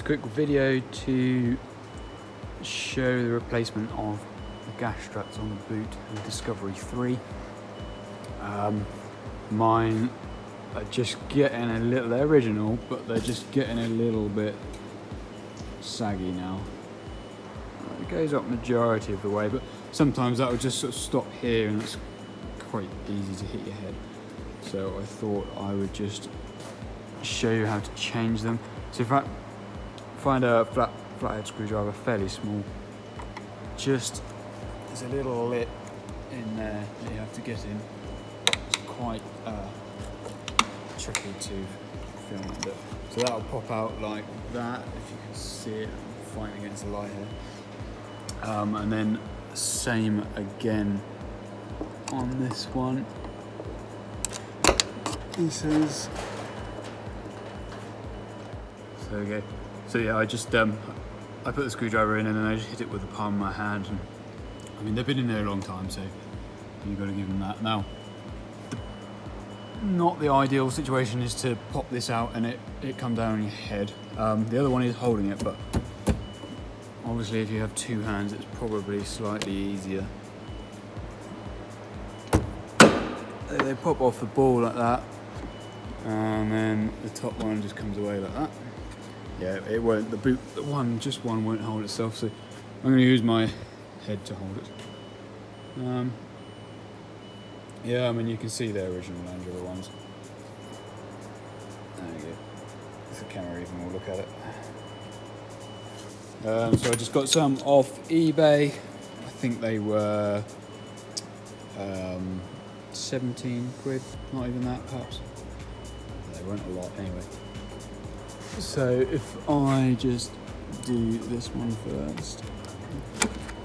quick video to show the replacement of the gas struts on the boot of Discovery 3. Mine are just getting a little, they're original, but they're just getting a little bit saggy now. It goes up majority of the way, but sometimes that will just sort of stop here and it's quite easy to hit your head. So I thought I would just show you how to change them. So if I find a flathead screwdriver, fairly small, just there's a little lip in there that you have to get in. It's quite tricky to film it, so that'll pop out like that if you can see it. I'm fighting against the light here. And then same again on this one. This is so okay. So yeah, I just I put the screwdriver in and then I just hit it with the palm of my hand. And, I mean, they've been in there a long time, so you've got to give them that. Now, not the ideal situation is to pop this out and it come down on your head. The other one is holding it, but obviously if you have two hands, it's probably slightly easier. They pop off the ball like that, and then the top one just comes away like that. Yeah, it won't, just one won't hold itself, so I'm going to use my head to hold it. Yeah, I mean, you can see the original Angela ones. There you go. If the camera even will look at it. So I just got some off eBay. I think they were 17 quid, not even that perhaps. They weren't a lot anyway. So if I just do this one first,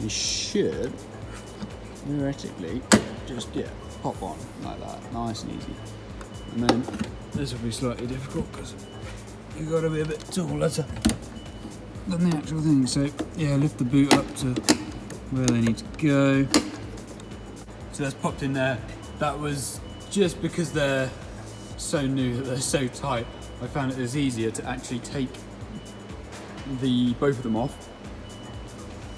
you should theoretically just pop on like that, nice and easy. And then this will be slightly difficult because you've got to be a bit taller than the actual thing. So yeah, lift the boot up to where they need to go. So that's popped in there. That was just because they're so new that they're so tight. I found it was easier to actually take both of them off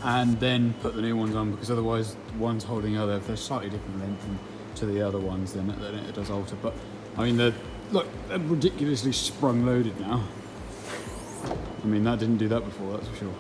and then put the new ones on, because otherwise one's holding the other. If they're slightly different length to the other ones, then it does alter. But I mean, they're ridiculously sprung loaded now. I mean, that didn't do that before, that's for sure.